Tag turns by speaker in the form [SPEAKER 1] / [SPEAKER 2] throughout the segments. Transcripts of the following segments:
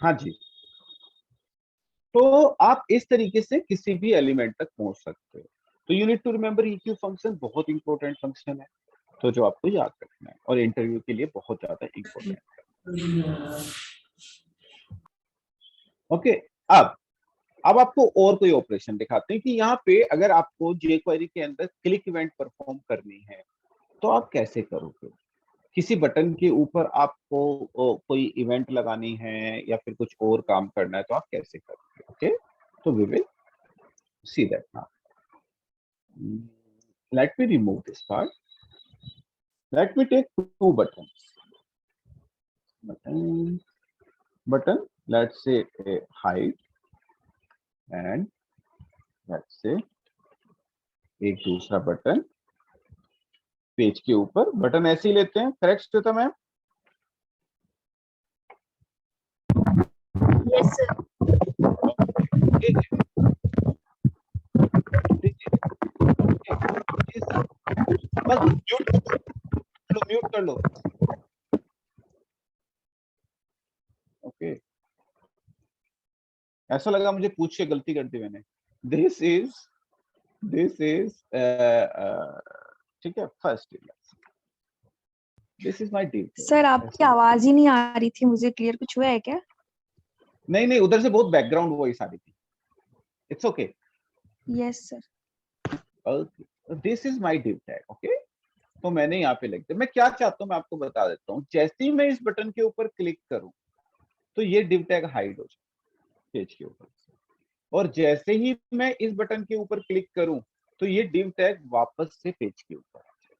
[SPEAKER 1] हाँ जी, तो आप इस तरीके से किसी भी एलिमेंट तक पहुंच सकते हो। तो you need to remember EQ function बहुत इंपॉर्टेंट फंक्शन है, तो जो आपको याद रखना है और इंटरव्यू के लिए बहुत ज्यादा इंपॉर्टेंट है। ओके, अब आपको और कोई ऑपरेशन दिखाते हैं कि यहाँ पे अगर आपको jQuery के अंदर क्लिक इवेंट परफॉर्म करनी है तो आप कैसे करोगे। किसी बटन के ऊपर आपको कोई इवेंट लगानी है या फिर कुछ और काम करना है तो आप कैसे करोगे। ओके, तो we will see that now. Let me remove this part. Let me take two buttons. Button, let's say a hide, and let's say एक दूसरा बटन पेज के ऊपर। बटन ऐसे ही लेते हैं, correct Shweta ma'am?
[SPEAKER 2] Yes sir.
[SPEAKER 1] बस mute कर लो। Okay, ऐसा लगा मुझे पूछ के गलती कर दी मैंने। दिस इज ठीक है, first this is my deep.
[SPEAKER 2] Sir आपकी आवाज ही नहीं आ रही थी मुझे क्लियर, कुछ हुआ है क्या?
[SPEAKER 1] नहीं, उधर से बहुत बैकग्राउंड वॉइस आ रही थी। It's okay.
[SPEAKER 2] Yes sir.
[SPEAKER 1] This is my div tag. Okay, तो मैंने यहाँ पे लिख दिया। मैं क्या चाहता हूँ मैं आपको बता देता हूँ। जैसे ही मैं इस बटन के ऊपर क्लिक करूँ तो ये डिव टैग हाइड हो जाए पेज के ऊपर, और जैसे ही मैं इस बटन के ऊपर क्लिक करूं तो ये डिव टैग वापस से पेज के ऊपर आ जाए।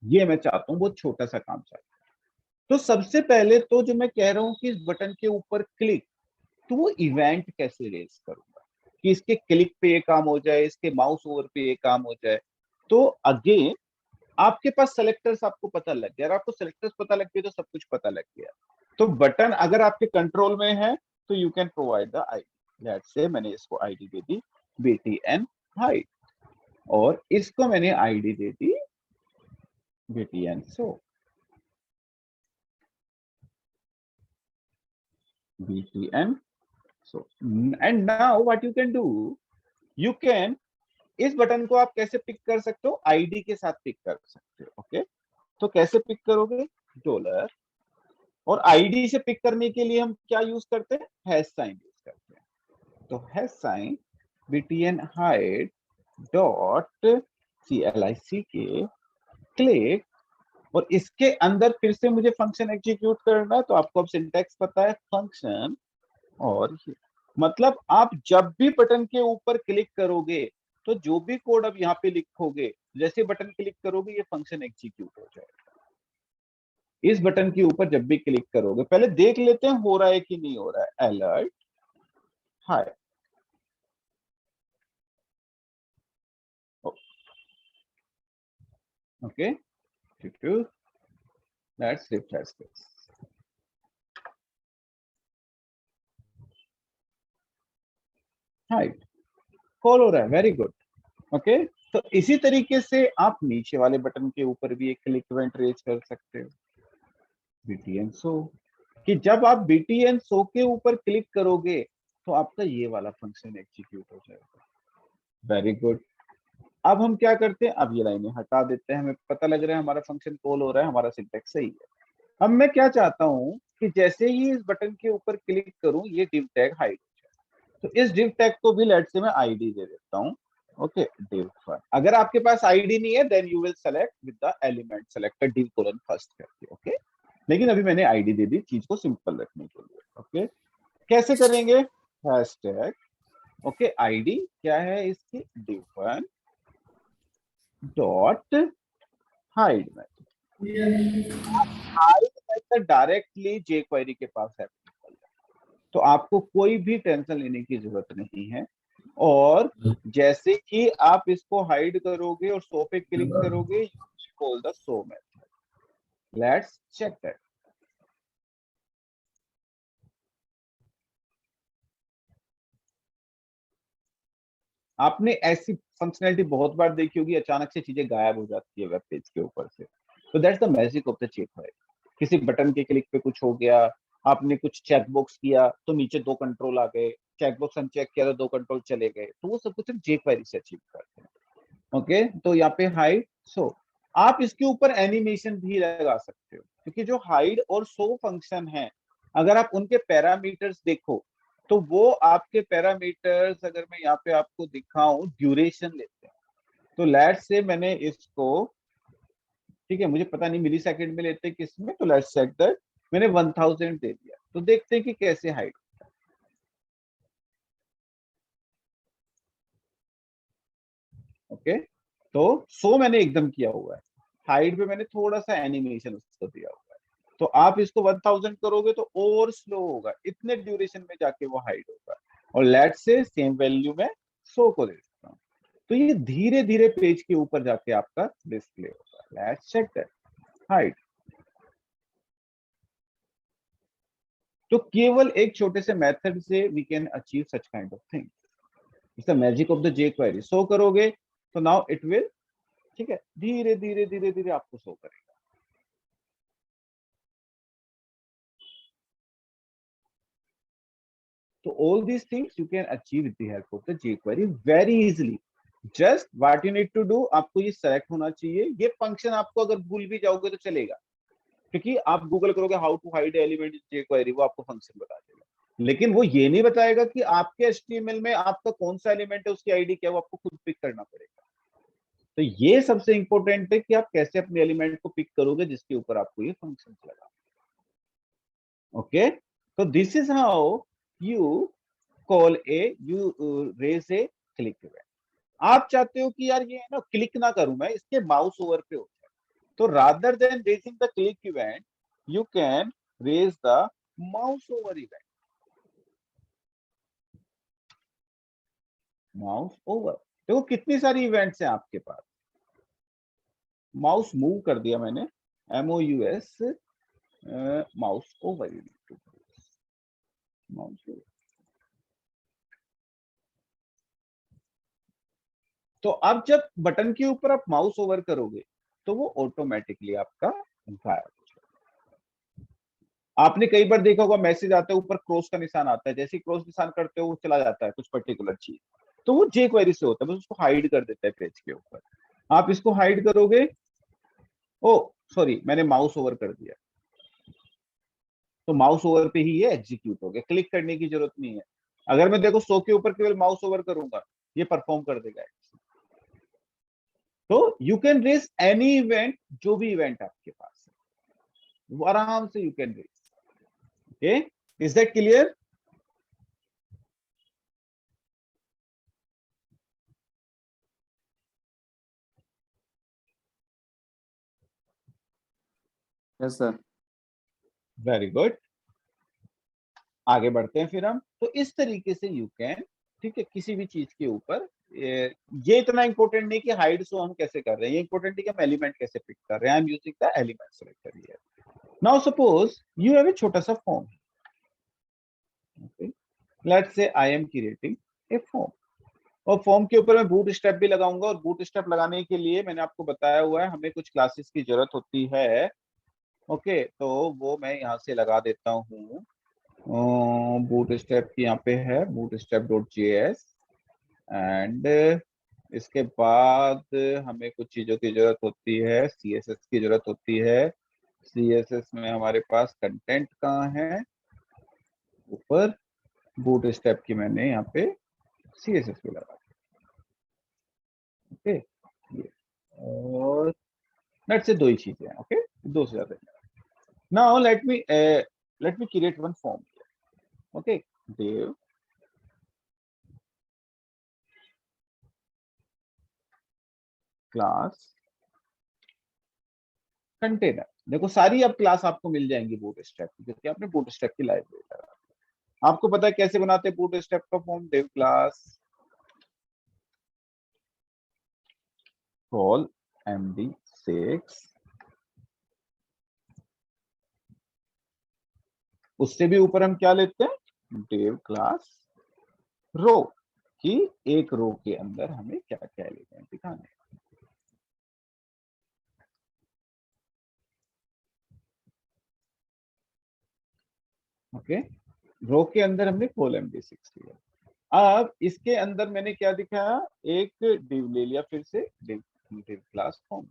[SPEAKER 1] ये मैं चाहता हूँ, बहुत छोटा सा काम चाहता हूँ। तो सबसे पहले तो जो मैं कह रहा हूँ कि इस बटन के ऊपर क्लिक, तो वो इवेंट कैसे रेज करूंगा कि इसके क्लिक पे ये काम हो जाए, इसके माउस ओवर पे ये काम हो जाए। तो अगेन आपके पास सेलेक्टर्स आपको पता लग गया। अगर आपको सेलेक्टर्स पता लग गए तो सब कुछ पता लग गया। तो बटन अगर आपके कंट्रोल में है तो you can provide the ID. Let's say मैंने इसको आईडी दे दी btn हाइड, और इसको मैंने ID they the btn so btn so। and now what you can do, you can इस बटन को आप कैसे पिक कर सकते हो, आईडी के साथ पिक कर सकते हो। ओके, तो कैसे पिक करोगे, डॉलर, और आईडी से पिक करने के लिए हम क्या यूज करते हैं, हैश साइन यूज करते हैं। तो hash sign btn hide dot click click, और इसके अंदर फिर से मुझे फंक्शन एग्जीक्यूट करना है। तो आपको अब सिंटैक्स पता है, फंक्शन, और मतलब आप जब भी बटन के ऊपर क्लिक करोगे तो जो भी कोड अब यहाँ पे लिखोगे, जैसे बटन क्लिक करोगे ये फंक्शन एग्जीक्यूट हो जाएगा। इस बटन के ऊपर जब भी क्लिक करोगे, पहले देख लेते हैं हो रहा है कि नहीं हो रहा है। Alert hi, okay, let's refresh this. Hide call हो रहा है, वेरी गुड। ओके, तो इसी तरीके से आप नीचे वाले बटन के ऊपर भी एक क्लिक इवेंट रेज कर सकते हो, btn show, कि जब आप btn show के ऊपर क्लिक करोगे तो आपका ये वाला फंक्शन एग्जीक्यूट हो जाएगा। Very good. अब हम क्या करते हैं, अब ये लाइनें हटा देते हैं। हमें पता लग रहा है हमारा फंक्शन कॉल हो रहा है, हमारा सिंटैक्स सही है। अब मैं क्या चाहता हूं कि जैसे ही इस बटन के ऊपर क्लिक करूं ये div टैग हाइड हो जाए। तो इस div टैग को भी लेट से मैं आईडी दे देता हूं। Okay, div fun. अगर आपके पास आईडी नहीं है then you will select with the element selector div colon first करके। ओके, लेकिन अभी मैंने आईडी दे दी चीज को सिंपल रखने के लिए। ओके, कैसे करेंगे, हैशटैग, ओके, आईडी क्या है इसकी, div fun dot hide method. Hide method directly jQuery के पास है, तो आपको कोई भी टेंशन लेने की जरूरत नहीं है। और जैसे कि आप इसको हाइड करोगे और शो पे क्लिक करोगे, call the show method. Let's check that. आपने ऐसी फंक्शनैलिटी बहुत बार देखी होगी, अचानक से चीजें गायब हो जाती है वेब पेज के ऊपर से। तो that's the magic of the jQuery। किसी बटन के क्लिक पे कुछ हो गया, आपने कुछ चेकबॉक्स किया तो नीचे 2 कंट्रोल आ गए, चेकबॉक्स अनचेक किया तो 2 कंट्रोल चले गए, तो वो सब कुछ हम jQuery से अचीव करते हैं। ओके, तो यहाँ पे हाइड शो, आप इसके ऊपर एनिमेशन भी लगा सकते हो, क्योंकि जो हाइड और शो फंक्शन है, अगर आप उनके पैरामीटर्स देखो तो वो आपके पैरामीटर्स, अगर मैं यहाँ पे आपको दिखाऊं, ड्यूरेशन लेते हैं। तो लेट्स से मैंने इसको, ठीक है, मुझे पता नहीं मिली सेकंड में लेते हैं किसमें, तो लेट्स सेट दैट मैंने 1000 दे दिया, तो देखते हैं कि कैसे हाइड। ओके, तो शो मैंने एकदम किया हुआ है, हाइड पे मैंने थोड़ा सा एनिमेशन उसको दिया हुआ है। तो आप इसको 1000 करोगे तो और स्लो होगा, इतने ड्यूरेशन में जाके वो हाइड होगा। और लेट से सेम वैल्यू में शो को दे देता हूँ, तो ये धीरे धीरे पेज के ऊपर जाके आपका डिस्प्ले होगा। Let's check that hide. तो केवल एक छोटे से मेथड से we can achieve such kind of thing. It's the magic of the jQuery। Show करोगे तो नाउ इट विल, ठीक है, धीरे धीरे धीरे धीरे आपको शो करेगा। So all these things you can achieve with the help of the jQuery very easily. Just what you need to do, आपको ये select होना चाहिए। ये फंक्शन आपको अगर भूल भी जाओगे तो चलेगा, क्योंकि आप गूगल करोगे how to hide element in jQuery, वो आपको फंक्शन बता देगा, लेकिन वो ये नहीं बताएगा कि आपके HTML में आपका कौन सा एलिमेंट है, उसकी आईडी क्या है, वो आपको खुद पिक करना पड़ेगा। तो ये सबसे इंपॉर्टेंट है कि आप कैसे अपने एलिमेंट को पिक करोगे जिसके ऊपर आपको ये फंक्शन लगा। ओके, तो this is how you call a, you raise a click event. आप चाहते हो कि यार ये ना क्लिक ना करूं मैं, इसके माउस ओवर पे होता है, तो rather than raising the click event you can raise the mouse over event. Mouse over, देखो कितनी सारी इवेंट्स हैं आपके पास। माउस मूव कर दिया मैंने, MOUS, mouse over, mouse over. तो अब जब बटन के ऊपर आप माउस ओवर करोगे तो वो ऑटोमेटिकली आपका गायब हो जाएगा। आपने कई बार देखा होगा, मैसेज आता है, ऊपर क्रॉस का निशान आता है, जैसे क्रॉस निशान करते हो वो चला जाता है कुछ पर्टिकुलर चीज, तो वो jQuery से होता है, बस उसको हाइड कर देता है पेज के ऊपर। आप इसको हाइड करोगे, ओ सॉरी मैंने माउस ओवर कर दिया, तो माउस ओवर पे ही ये एग्जीक्यूट हो गया, क्लिक करने की जरूरत नहीं है। अगर मैं देखो 100 के ऊपर केवल माउस ओवर करूंगा, ये परफॉर्म कर देगा। तो you can raise any event, जो भी इवेंट आपके पास है वो आराम से you can raise. Okay, is that clear?
[SPEAKER 3] Yes sir.
[SPEAKER 1] Very good, आगे बढ़ते हैं फिर हम। तो इस तरीके से यू कैन, ठीक है, किसी भी चीज के ऊपर, ये इतना इंपॉर्टेंट नहीं कि हाइड शो हम कैसे कर रहे हैं, ये इंपॉर्टेंट है कि हम एलिमेंट कैसे पिक कर रहे हैं। I am using the element selector here. Now suppose you have a छोटा सा form, let's say I am creating a form, और फॉर्म के ऊपर मैं बूट स्टेप भी लगाऊंगा, और बूट स्टेप लगाने के लिए मैंने आपको बताया हुआ है हमें कुछ क्लासेस की जरूरत होती है। ओके, तो वो मैं यहाँ से लगा देता हूँ। बूट स्टेप की यहाँ पे है boot step dot JS, and इसके बाद हमें कुछ चीजों की जरूरत होती है, CSS की जरूरत होती है। CSS में हमारे पास कंटेंट कहाँ है, ऊपर बूट स्टेप की मैंने यहाँ पे CSS भी लगा। ओके, ये और लेट्स से दो ही चीजें हैं। ओके, दो से ज्यादा। Now let me create one form. Okay, div class container. देखो सारी अब क्लास आपको मिल जाएंगी बूटस्ट्रैप की, क्योंकि आपने बूटस्ट्रैप की लाइब्रेरी लगा। आपको पता है कैसे बनाते हैं बूटस्ट्रैप का form, div class call MD6, उससे भी ऊपर हम क्या लेते हैं, div क्लास रो, कि एक रो के अंदर हमें क्या क्या एलिमेंट दिखाने हैं। ओके, रो के अंदर हमने कॉल MD6 लिया। अब इसके अंदर मैंने क्या दिखाया, एक div ले लिया, फिर से div क्लास फॉर्म।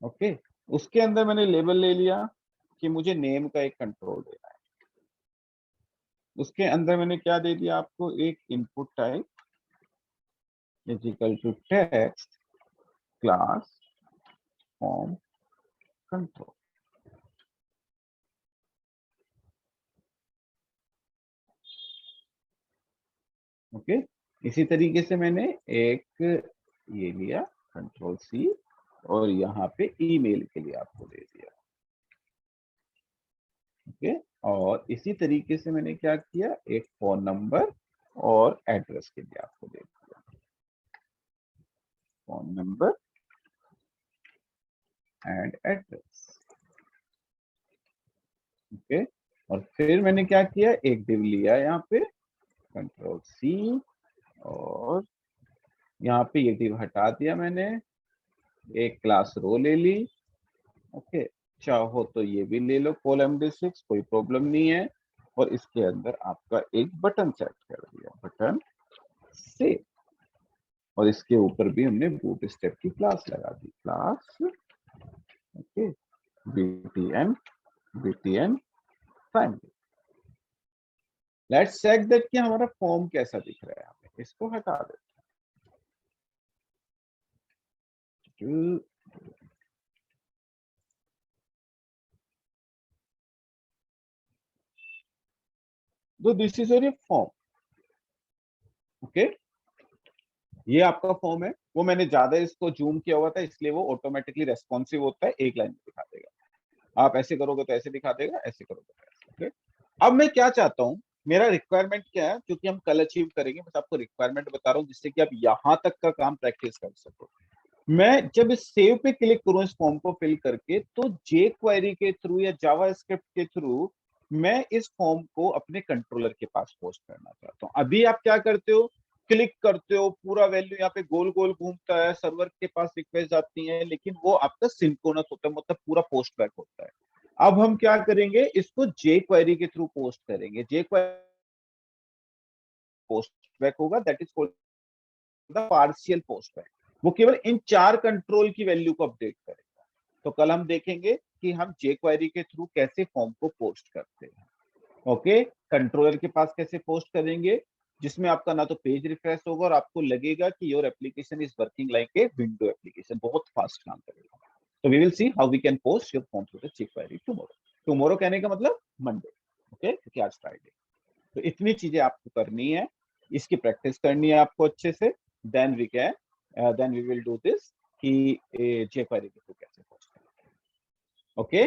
[SPEAKER 1] ओके, उसके अंदर मैंने लेबल ले लिया कि मुझे नेम का एक कंट्रोल देना है। उसके अंदर मैंने क्या दे दिया आपको, एक input type is equal to text class form control. Okay, इसी तरीके से मैंने एक ये लिया कंट्रोल C, और यहाँ पे ईमेल के लिए आपको दे दिया। ओके, और इसी तरीके से मैंने क्या किया, एक फोन नंबर और एड्रेस के लिए आपको दे दिया, phone number and address. Okay, और फिर मैंने क्या किया, एक डिव लिया यहाँ पे कंट्रोल C, और यहाँ पे ये डिव हटा दिया मैंने, एक क्लास रो ले ली। ओके, चाहो तो ये भी ले लो कॉल MD6, कोई प्रॉब्लम नहीं है। और इसके अंदर आपका एक बटन सेट कर दिया, बटन सेव, और इसके ऊपर भी हमने बूटस्ट्रैप की क्लास लगा दी, class okay btn primary. Let's check that कि हमारा फॉर्म कैसा दिख रहा है यहाँ पे। इसको हटा देते हैं। तो this is your form. Okay, ये आपका फॉर्म है। वो मैंने ज्यादा इसको जूम किया हुआ था, इसलिए वो ऑटोमेटिकली रेस्पॉन्सिव होता है, एक लाइन में दिखा देगा। आप ऐसे करोगे तो ऐसे दिखा देगा, ऐसे करोगे तो ऐसे। ओके, अब मैं क्या चाहता हूँ, मेरा रिक्वायरमेंट क्या है, क्योंकि हम कल अचीव करेंगे, बस आपको रिक्वायरमेंट बता रहा हूँ जिससे कि आप यहाँ तक का काम प्रैक्टिस कर सको। मैं जब इस सेव पे क्लिक करूं इस फॉर्म को फिल करके, तो जे क्वेरी के थ्रू या जावा स्क्रिप्ट के थ्रू मैं इस फॉर्म को अपने कंट्रोलर के पास पोस्ट करना चाहता हूँ। अभी आप क्या करते हो, क्लिक करते हो, पूरा वैल्यू यहाँ पे गोल गोल घूमता है, सर्वर के पास रिक्वेस्ट जाती है, लेकिन वो आपका सिंक्रोनस होता है, मतलब पूरा पोस्ट बैक होता है। अब हम क्या करेंगे, इसको जे क्वेरी के थ्रू पोस्ट करेंगे। जे क्वेरी पोस्ट बैक होगा, that is called the partial post back. वो केवल इन 4 कंट्रोल की वैल्यू को अपडेट करेगा। तो कल हम देखेंगे कि हम जे क्वेरी के थ्रू कैसे फॉर्म को पोस्ट करते हैं। ओके, कंट्रोलर के पास कैसे पोस्ट करेंगे, जिसमें आपका ना तो पेज रिफ्रेश होगा और आपको लगेगा कि your application is working like a window application, बहुत फास्ट काम करेगा। तो we will see how we can post your form to the jQuery tomorrow. Tomorrow कहने का मतलब मंडे। ओके, क्योंकि आज फ्राइडे। तो इतनी चीजें आपको करनी है, इसकी प्रैक्टिस करनी है आपको अच्छे से। Then we will do this कि जे क्वेरी के थ्रू कैसे पोस्ट करें। ओके,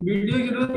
[SPEAKER 3] वीडियो की जरूरत